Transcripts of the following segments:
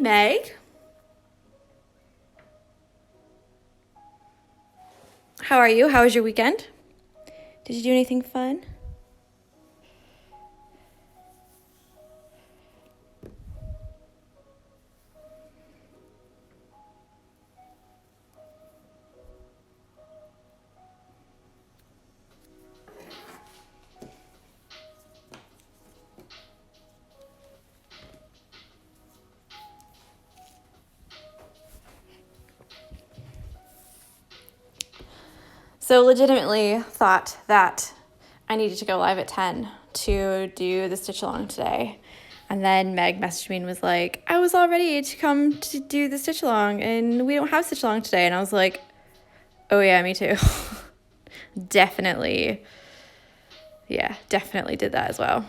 Meg. How are you? How was your weekend? Did you do anything fun? So legitimately thought that I needed to go live at 10 to do the stitch along today. And then Meg messaged me and was like, I was all ready to come to do the stitch along and we don't have stitch along today. And I was like, oh yeah, me too. Definitely did that as well.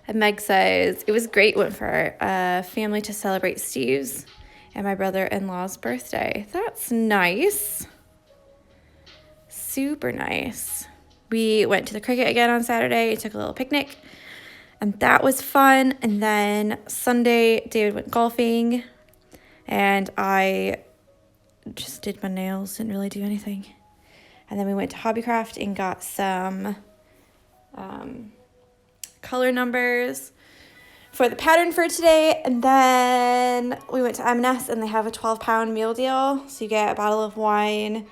And Meg says, it was great, went for a family to celebrate Steve's and my brother-in-law's birthday. That's nice. Super nice. We went to the cricket again on Saturday, took a little picnic, and that was fun. And then Sunday, David went golfing, and I just did my nails, didn't really do anything. And then we went to Hobbycraft and got some color numbers for the pattern for today. And then we went to M&S, and they have a 12-pound meal deal. So you get a bottle of wine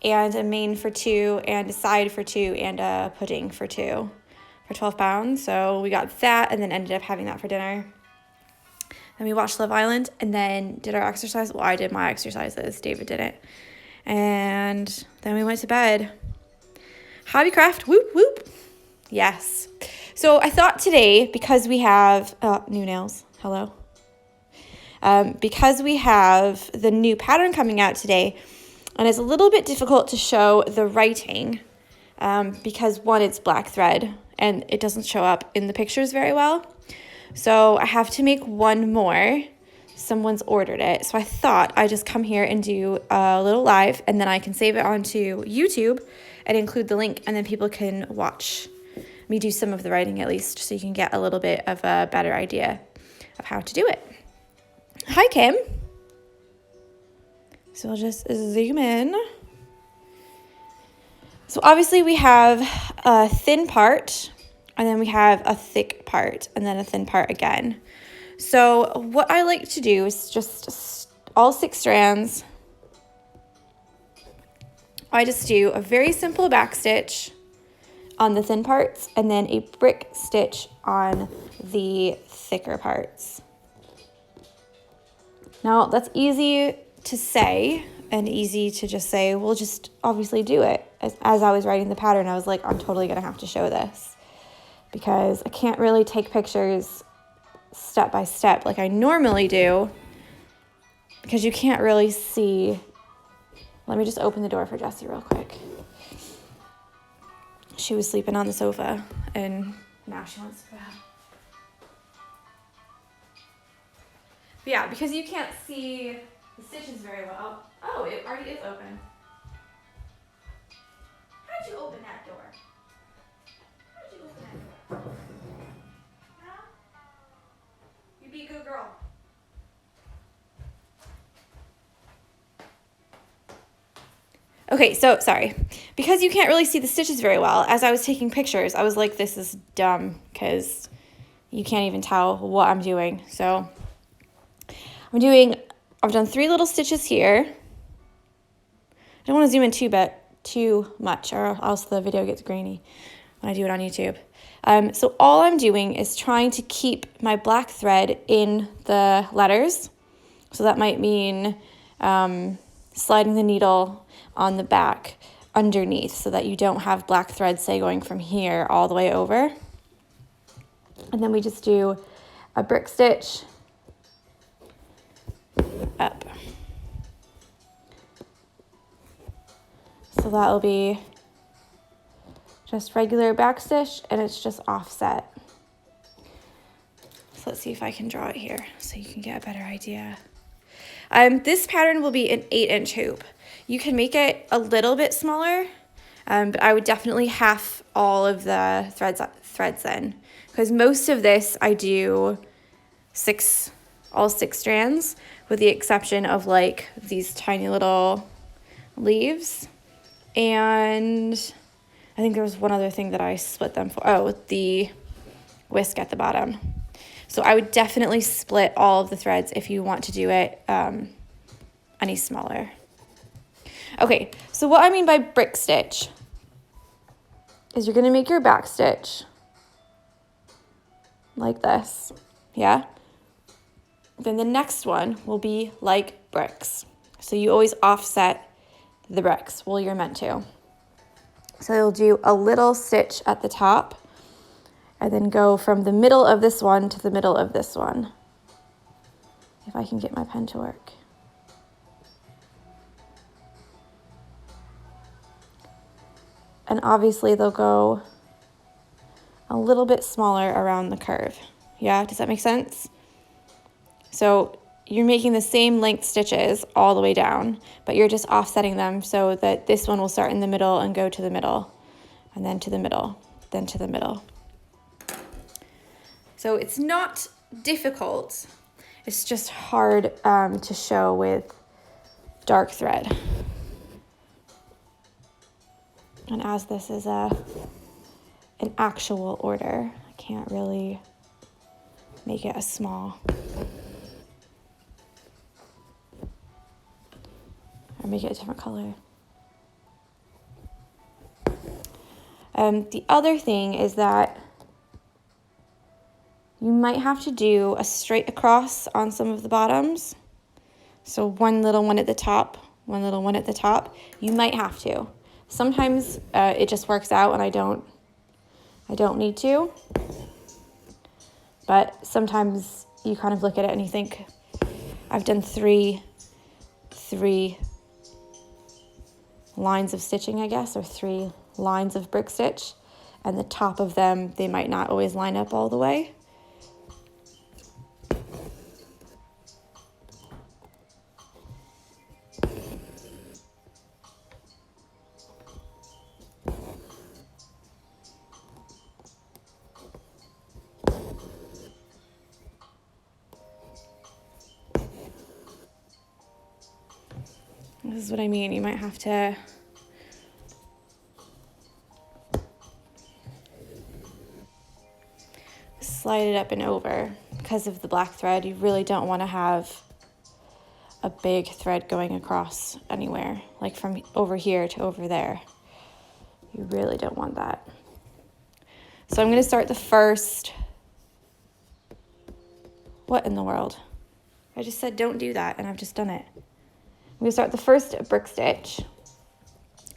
and a main for 2 and a side for 2 and a pudding for 2 for 12 pounds. So we got that and then ended up having that for dinner. Then we watched Love Island and then did our exercise. Well, I did my exercises. David didn't. And then we went to bed. Hobbycraft, whoop, whoop. Yes. So I thought today, because we have new nails, hello. Because we have the new pattern coming out today, and it's a little bit difficult to show the writing because one, it's black thread and it doesn't show up in the pictures very well. So I have to make one more. Someone's ordered it. So I thought I'd just come here and do a little live, and then I can save it onto YouTube and include the link, and then people can watch me do some of the writing at least, so you can get a little bit of a better idea of how to do it. Hi, Kim. So I'll just zoom in. So obviously we have a thin part, and then we have a thick part, and then a thin part again. So what I like to do is just all 6 strands. I just do a very simple back stitch on the thin parts, and then a brick stitch on the thicker parts. Now that's easy to say and easy to just say, we'll just obviously do it. As I was writing the pattern, I was like, I'm totally gonna have to show this because I can't really take pictures step by step like I normally do because you can't really see. Let me just open the door for Jessie real quick. She was sleeping on the sofa and now she wants to go out. But yeah, because you can't see the stitches very well. Oh, it already is open. How'd you open that door? How'd you open that door? Huh? You be a good girl. Okay, so sorry. Because you can't really see the stitches very well, as I was taking pictures, I was like, this is dumb because you can't even tell what I'm doing. So I've done 3 little stitches here. I don't want to zoom in too much or else the video gets grainy when I do it on YouTube. So all I'm doing is trying to keep my black thread in the letters. So that might mean sliding the needle on the back underneath so that you don't have black thread, say, going from here all the way over. And then we just do a brick stitch up. So that'll be just regular back stitch and it's just offset. So let's see if I can draw it here so you can get a better idea. This pattern will be an 8-inch hoop. You can make it a little bit smaller, but I would definitely half all of the threads in because most of this I do 6 all 6 strands, with the exception of like these tiny little leaves. And I think there was one other thing that I split them for. Oh, the whisk at the bottom. So I would definitely split all of the threads if you want to do it any smaller. Okay, so what I mean by brick stitch is you're going to make your back stitch like this, yeah? Then the next one will be like bricks. So you always offset the bricks, well, you're meant to. So you'll do a little stitch at the top and then go from the middle of this one to the middle of this one. If I can get my pen to work. And obviously they'll go a little bit smaller around the curve. Yeah, does that make sense? So you're making the same length stitches all the way down, but you're just offsetting them so that this one will start in the middle and go to the middle, and then to the middle, then to the middle. So it's not difficult, it's just hard to show with dark thread. And as this is an actual order, I can't really make it as small. Or make it a different color. The other thing is that you might have to do a straight across on some of the bottoms. So one little one at the top, one little one at the top. You might have to. Sometimes it just works out and I don't need to. But sometimes you kind of look at it and you think, I've done three lines of stitching, I guess, or 3 lines of brick stitch, and the top of them, they might not always line up all the way. This is what I mean. You might have to slide it up and over because of the black thread. You really don't want to have a big thread going across anywhere, like from over here to over there. You really don't want that. So I'm going to start the first. What in the world? I just said don't do that, and I've just done it. I'm going to start the first brick stitch,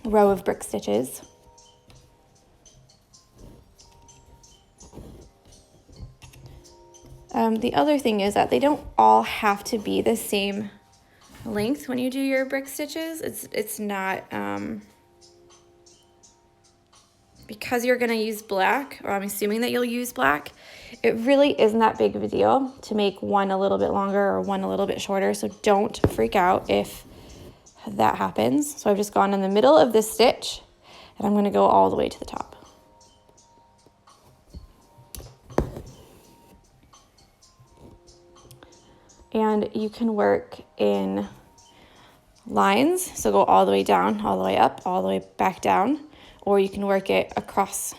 row of brick stitches. The other thing is that they don't all have to be the same length when you do your brick stitches. It's not, because you're going to use black, or I'm assuming that you'll use black, it really isn't that big of a deal to make one a little bit longer or one a little bit shorter, so don't freak out if that happens. So I've just gone in the middle of this stitch, and I'm going to go all the way to the top. And you can work in lines, so go all the way down, all the way up, all the way back down, or you can work it across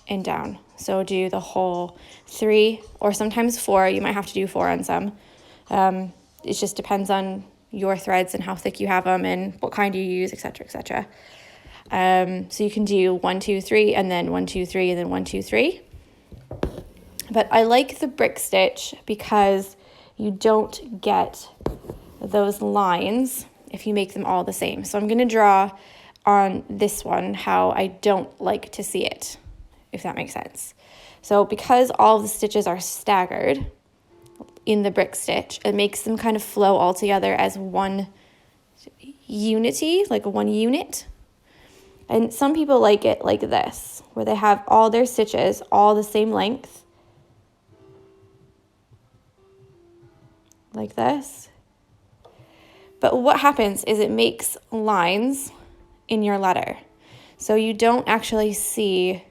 and down. So do the whole 3 or sometimes 4. You might have to do 4 on some. It just depends on your threads and how thick you have them and what kind you use, etc., etc. So you can do 1, 2, 3, and then 1, 2, 3, and then 1, 2, 3. But I like the brick stitch because you don't get those lines if you make them all the same. So I'm going to draw on this one how I don't like to see it, if that makes sense. So because all of the stitches are staggered in the brick stitch, it makes them kind of flow all together as one unity, like one unit. And some people like it like this, where they have all their stitches all the same length, like this. But what happens is it makes lines in your letter. So you don't actually see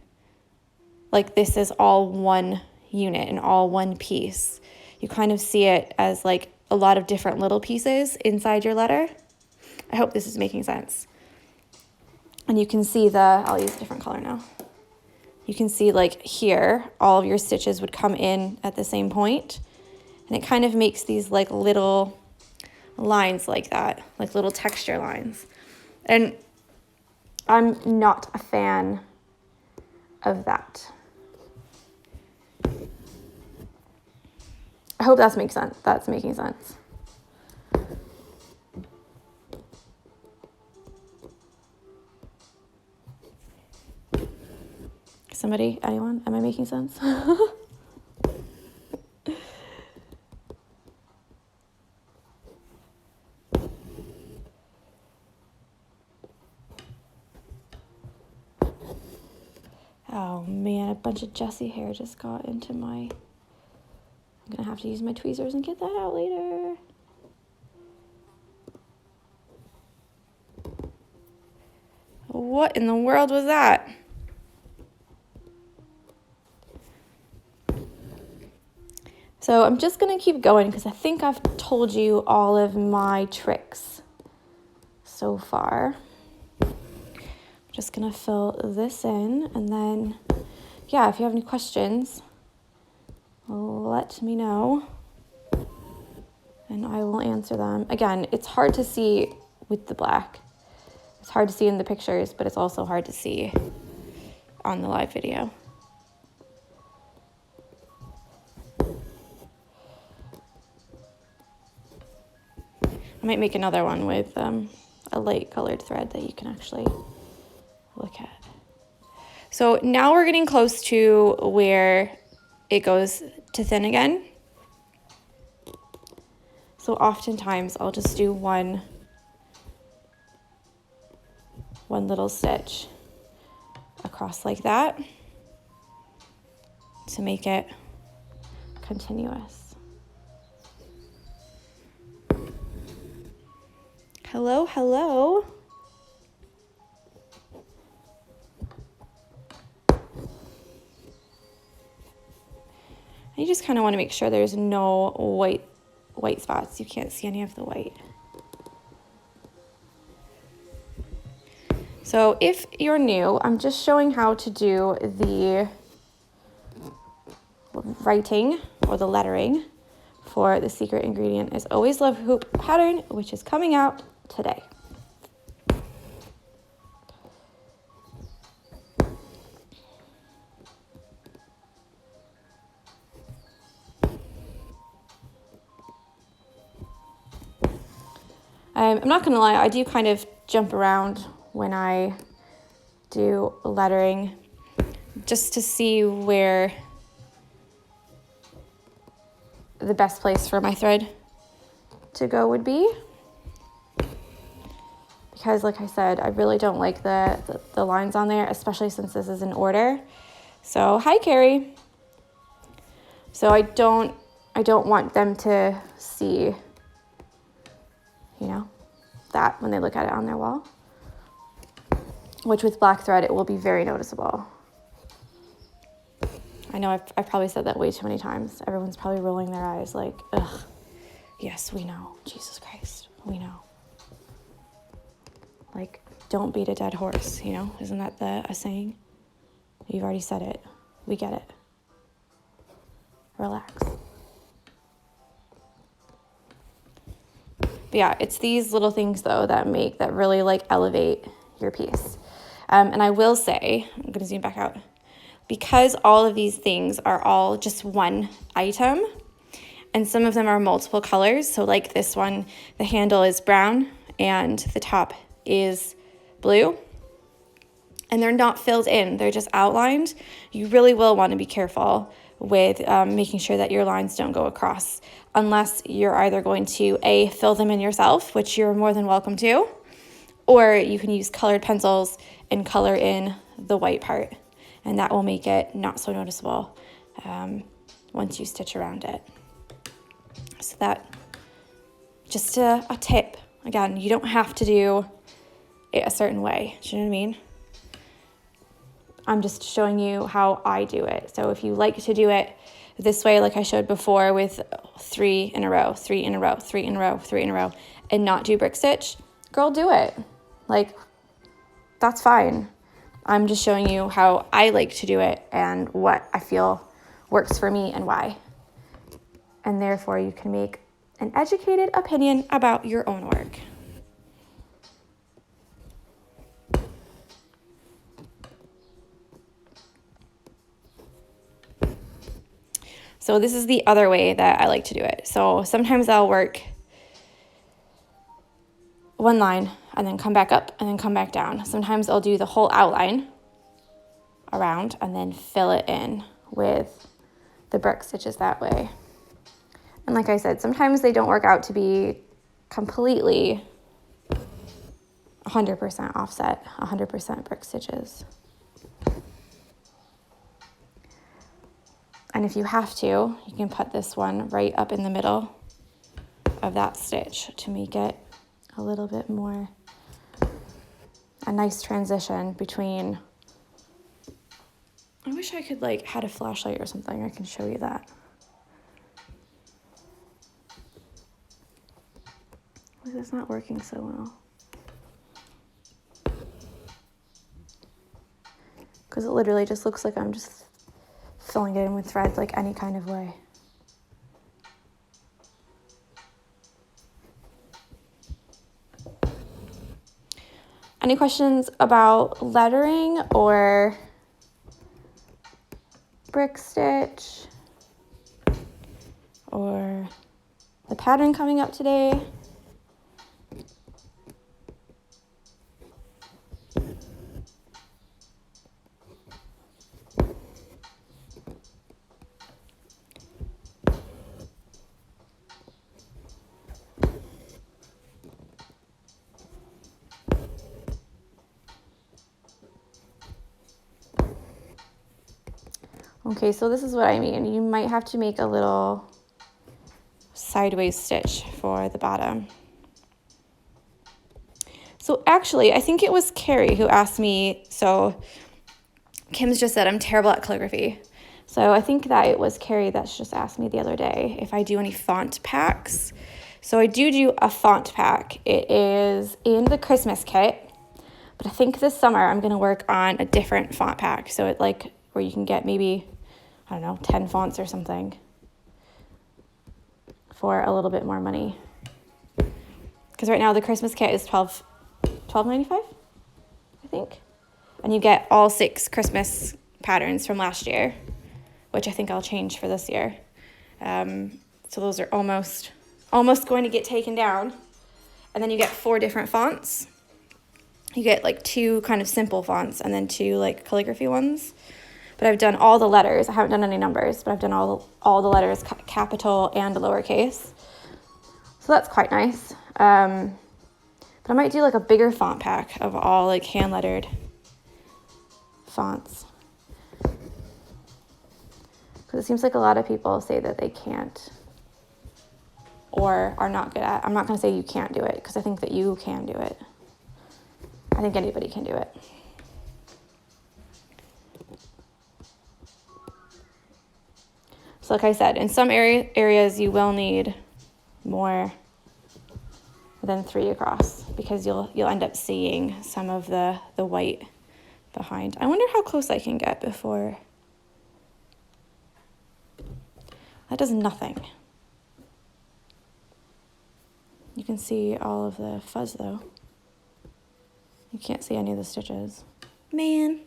like this is all one unit and all one piece. you kind of see it as like a lot of different little pieces inside your letter. I hope this is making sense. And you can see I'll use a different color now. You can see like here, all of your stitches would come in at the same point, and it kind of makes these like little lines like that, like little texture lines. And I'm not a fan of that. I hope that's making sense. Somebody, anyone, am I making sense? Oh man, a bunch of Jessie hair just got into my... I'm gonna have to use my tweezers and get that out later. What in the world was that? So I'm just gonna keep going because I think I've told you all of my tricks so far. I'm just gonna fill this in, and then, yeah, if you have any questions, let me know and I will answer them. Again, it's hard to see with the black. It's hard to see in the pictures, but it's also hard to see on the live video. I might make another one with a light colored thread that you can actually look at. So now we're getting close to where it goes to thin again. So oftentimes I'll just do one little stitch across like that to make it continuous. Hello, hello. You just kind of want to make sure there's no white spots. You can't see any of the white. So if you're new, I'm just showing how to do the writing or the lettering for the secret ingredient is Always Love Hoop pattern, which is coming out today. I'm not gonna lie, I do kind of jump around when I do lettering just to see where the best place for my thread to go would be. Because like I said, I really don't like the lines on there, especially since this is in order. So hi Carrie. So I don't want them to see, you know, that when they look at it on their wall. Which with black thread, it will be very noticeable. I know I've probably said that way too many times. Everyone's probably rolling their eyes like, ugh, yes, we know. Jesus Christ, we know. Like, don't beat a dead horse, you know? Isn't that a saying? You've already said it. We get it. Relax. But yeah, it's these little things, though, that really, like, elevate your piece. And I will say, I'm going to zoom back out, because all of these things are all just one item, and some of them are multiple colors. So like this one, the handle is brown and the top is blue, and they're not filled in, they're just outlined. You really will want to be careful with making sure that your lines don't go across, unless you're either going to fill them in yourself, which you're more than welcome to, or you can use colored pencils and color in the white part, and that will make it not so noticeable once you stitch around it. So that, just a tip. Again, you don't have to do it a certain way. Do you know what I mean? I'm just showing you how I do it. So if you like to do it this way, like I showed before, with 3 in a row, 3 in a row, 3 in a row, 3 in a row, and not do brick stitch, girl, do it. Like, that's fine. I'm just showing you how I like to do it and what I feel works for me and why. And therefore, you can make an educated opinion about your own work. So this is the other way that I like to do it. So sometimes I'll work one line and then come back up and then come back down. Sometimes I'll do the whole outline around and then fill it in with the brick stitches that way. And like I said, sometimes they don't work out to be completely 100% offset, 100% brick stitches. And if you have to, you can put this one right up in the middle of that stitch to make it a little bit more a nice transition between. I wish I could like had a flashlight or something. I can show you that. This is not working so well. Because it literally just looks like I'm just filling it in with thread like any kind of way. Any questions about lettering or brick stitch or the pattern coming up today? Okay, so this is what I mean. You might have to make a little sideways stitch for the bottom. So actually, I think it was Carrie who asked me, so Kim's just said I'm terrible at calligraphy. So I think that it was Carrie that just asked me the other day if I do any font packs. So I do a font pack. It is in the Christmas kit, but I think this summer I'm gonna work on a different font pack. So it like where you can get maybe, I don't know, 10 fonts or something for a little bit more money. Because right now the Christmas kit is $12.95, I think. And you get all 6 Christmas patterns from last year, which I think I'll change for this year. So those are almost going to get taken down. And then you get 4 different fonts. You get like 2 kind of simple fonts and then 2 like calligraphy ones. But I've done all the letters. I haven't done any numbers, but I've done all the letters, capital and lowercase. So that's quite nice. But I might do like a bigger font pack of all like hand lettered fonts. Because it seems like a lot of people say that they can't or are not good at. I'm not going to say you can't do it because I think that you can do it. I think anybody can do it. So like I said, in some areas you will need more than 3 across because you'll end up seeing some of the white behind. I wonder how close I can get before. That does nothing. You can see all of the fuzz though. You can't see any of the stitches. Man.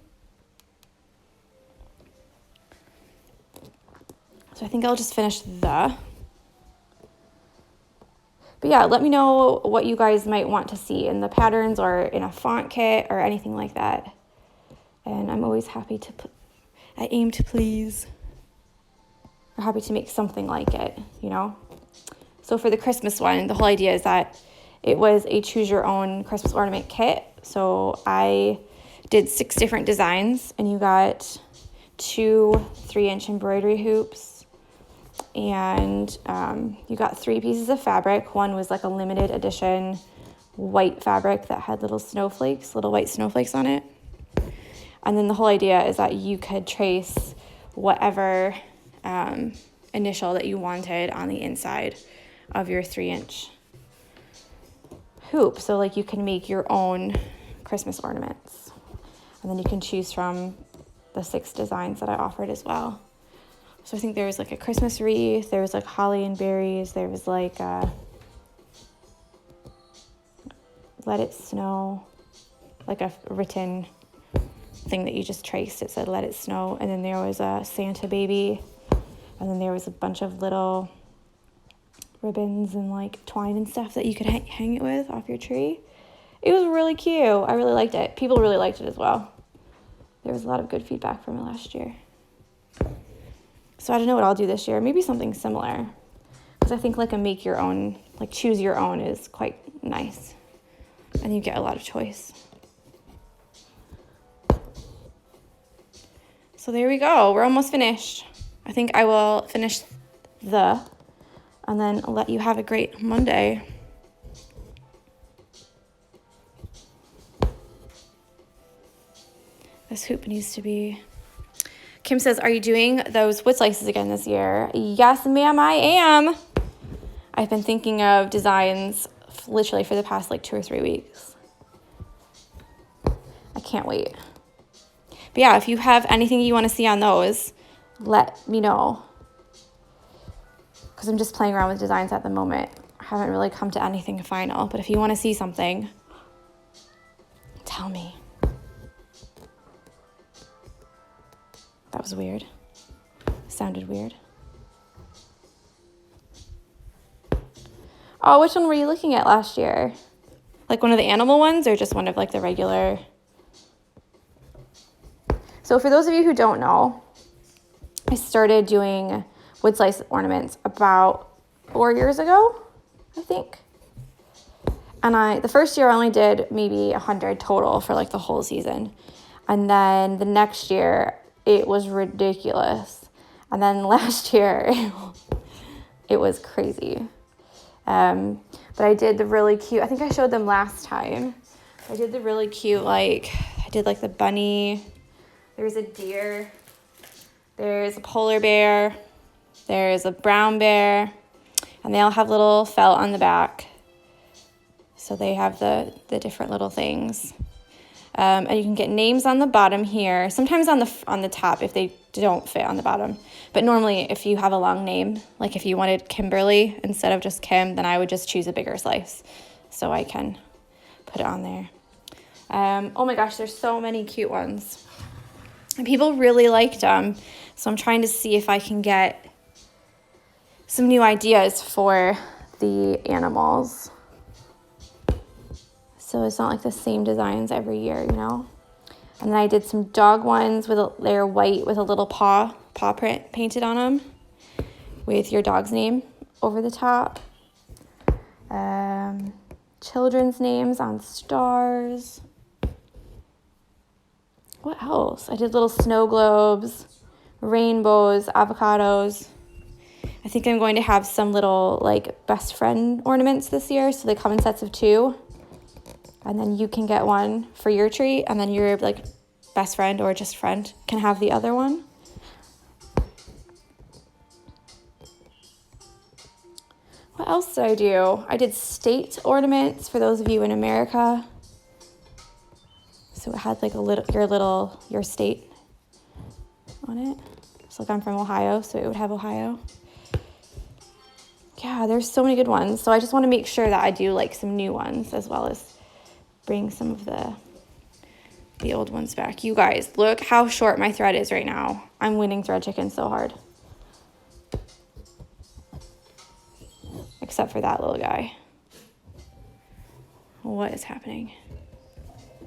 So I think I'll just finish the. But yeah, let me know what you guys might want to see in the patterns or in a font kit or anything like that. And I'm always happy to I aim to please. Or happy to make something like it, you know? So for the Christmas one, the whole idea is that it was a choose your own Christmas ornament kit. So I did 6 different designs and you got 2 3-inch embroidery hoops. And you got 3 pieces of fabric. One was like a limited edition white fabric that had little white snowflakes on it. And then the whole idea is that you could trace whatever initial that you wanted on the inside of your 3-inch hoop. So like you can make your own Christmas ornaments, and then you can choose from the 6 designs that I offered as well. So I think there was like a Christmas wreath, there was like holly and berries, there was like let it snow, like a written thing that you just traced. It said let it snow. And then there was a Santa baby, and then there was a bunch of little ribbons and like twine and stuff that you could hang it with off your tree. It was really cute. I really liked it. People really liked it as well. There was a lot of good feedback from it last year. So I don't know what I'll do this year. Maybe something similar, because I think like a make your own, like choose your own is quite nice, and you get a lot of choice. So there we go. We're almost finished. I think I will finish and then I'll let you have a great Monday. This hoop needs to be... Kim says, are you doing those wood slices again this year? Yes, ma'am, I am. I've been thinking of designs literally for the past like 2 or 3 weeks. I can't wait. But yeah, if you have anything you want to see on those, let me know. Because I'm just playing around with designs at the moment. I haven't really come to anything final. But if you want to see something, tell me. That was weird. Sounded weird. Oh, which one were you looking at last year? Like one of the animal ones, or just one of like the regular? So for those of you who don't know, I started doing wood slice ornaments about 4 years ago, I think. And the first year I only did maybe 100 total for like the whole season. And then the next year it was ridiculous. And then last year it was crazy. But I did the really cute, I think I showed them last time. I did the really cute, like, I did like the bunny. There's a deer. There's a polar bear. There's a brown bear. And they all have little felt on the back. So they have the different little things. And you can get names on the bottom here. Sometimes on the top if they don't fit on the bottom. But normally if you have a long name, like if you wanted Kimberly instead of just Kim, then I would just choose a bigger slice so I can put it on there. Oh my gosh, there's so many cute ones. And people really liked them. So I'm trying to see if I can get some new ideas for the animals. So it's not like the same designs every year, you know? And then I did some dog ones they're white with a little paw print painted on them with your dog's name over the top. Children's names on stars. What else? I did little snow globes, rainbows, avocados. I think I'm going to have some little like best friend ornaments this year. So they come in sets of 2. And then you can get one for your tree, and then your like best friend or just friend can have the other one. What else did I do? I did state ornaments for those of you in America. So it had like your state on it. So like I'm from Ohio, so it would have Ohio. Yeah, there's so many good ones. So I just want to make sure that I do like some new ones as well as bring some of the old ones back. You guys, look how short my thread is right now. I'm winning thread chicken so hard. Except for that little guy. What is happening?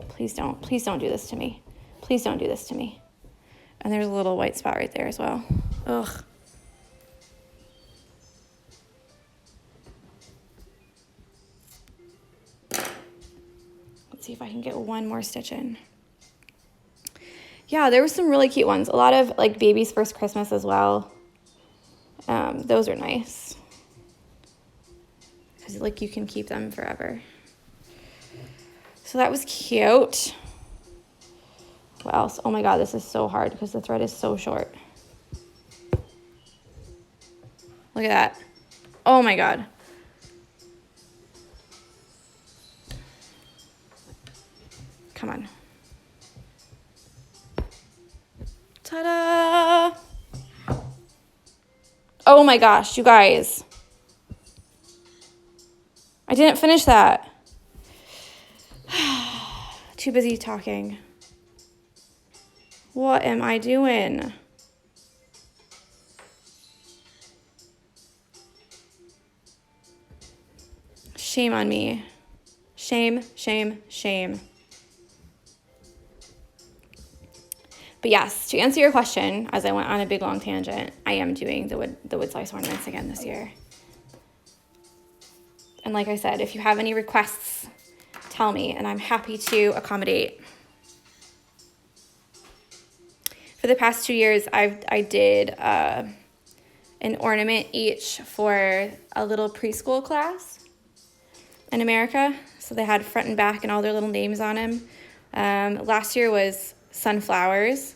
Please don't do this to me. Please don't do this to me. And there's a little white spot right there as well. Ugh. Let's see if I can get one more stitch in. Yeah, there were some really cute ones. A lot of like baby's first Christmas as well. Those are nice. Because like you can keep them forever. So that was cute. What else? Oh my God, this is so hard because the thread is so short. Look at that. Oh my God. Come on. Ta-da! Oh my gosh, you guys. I didn't finish that. Too busy talking. What am I doing? Shame on me. Shame, shame, shame. But yes, to answer your question, as I went on a big long tangent, I am doing the wood slice ornaments again this year. And like I said, if you have any requests, tell me, and I'm happy to accommodate. For the past 2 years, I did an ornament each for a little preschool class in America. So they had front and back and all their little names on them. Last year was sunflowers,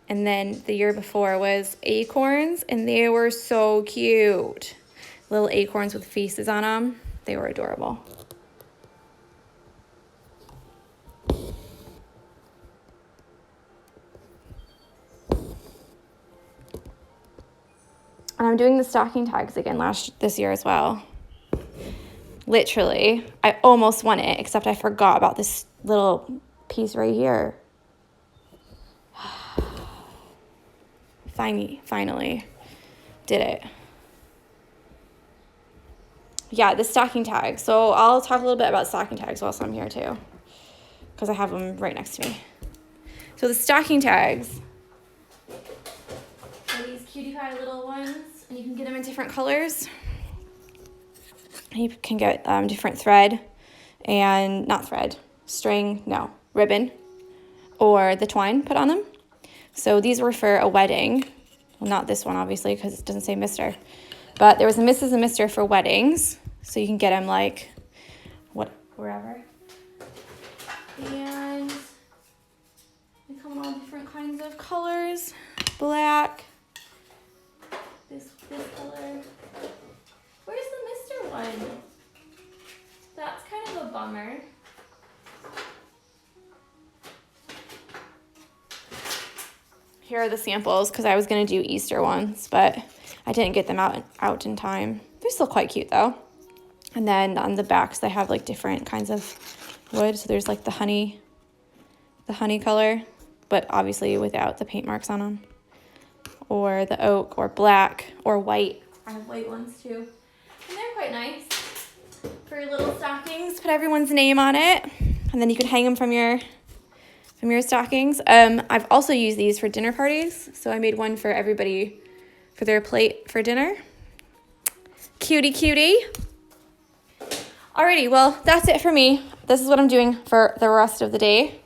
and then the year before was acorns, and they were so cute. Little acorns with faces on them. They were adorable. And I'm doing the stocking tags again this year as well. Literally, I almost won it, except I forgot about this little piece right here. Finally did it. Yeah, the stocking tags. So I'll talk a little bit about stocking tags whilst I'm here too, because I have them right next to me. So the stocking tags are these cutie pie little ones, and you can get them in different colors. You can get different thread and ribbon, or the twine put on them. So these were for a wedding. Well, not this one, obviously, because it doesn't say Mr. But there was a Mrs. and Mr. for weddings. So you can get them like wherever. And they come in all different kinds of colors. Black. This color. Where's the Mr. one? That's kind of a bummer. Here are the samples, because I was going to do Easter ones, but I didn't get them out in time. They're still quite cute though. And then on the backs they have like different kinds of wood. So there's like the honey color, but obviously without the paint marks on them. Or the oak, or black, or white. I have white ones too. And they're quite nice for your little stockings. Put everyone's name on it, and then you can hang them from your stockings. I've also used these for dinner parties. So I made one for everybody for their plate for dinner. Cutie. Alrighty, well, that's it for me. This is what I'm doing for the rest of the day,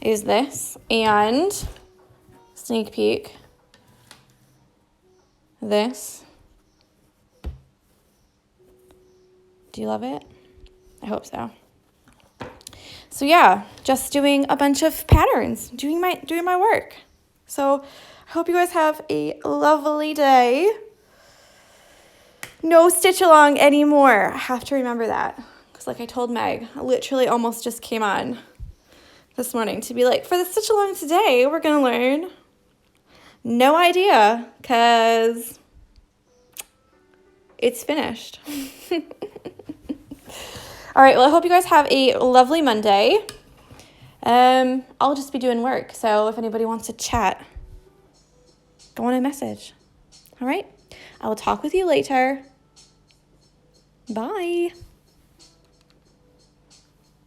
is this. And sneak peek, this. Do you love it? I hope so. So yeah, just doing a bunch of patterns, doing my work. So I hope you guys have a lovely day. No stitch along anymore. I have to remember that, because like I told Meg, I literally almost just came on this morning to be like, for the stitch along today, we're gonna learn. No idea, because it's finished. All right, well, I hope you guys have a lovely Monday. I'll just be doing work, so if anybody wants to chat, go on a message. All right, I will talk with you later. Bye.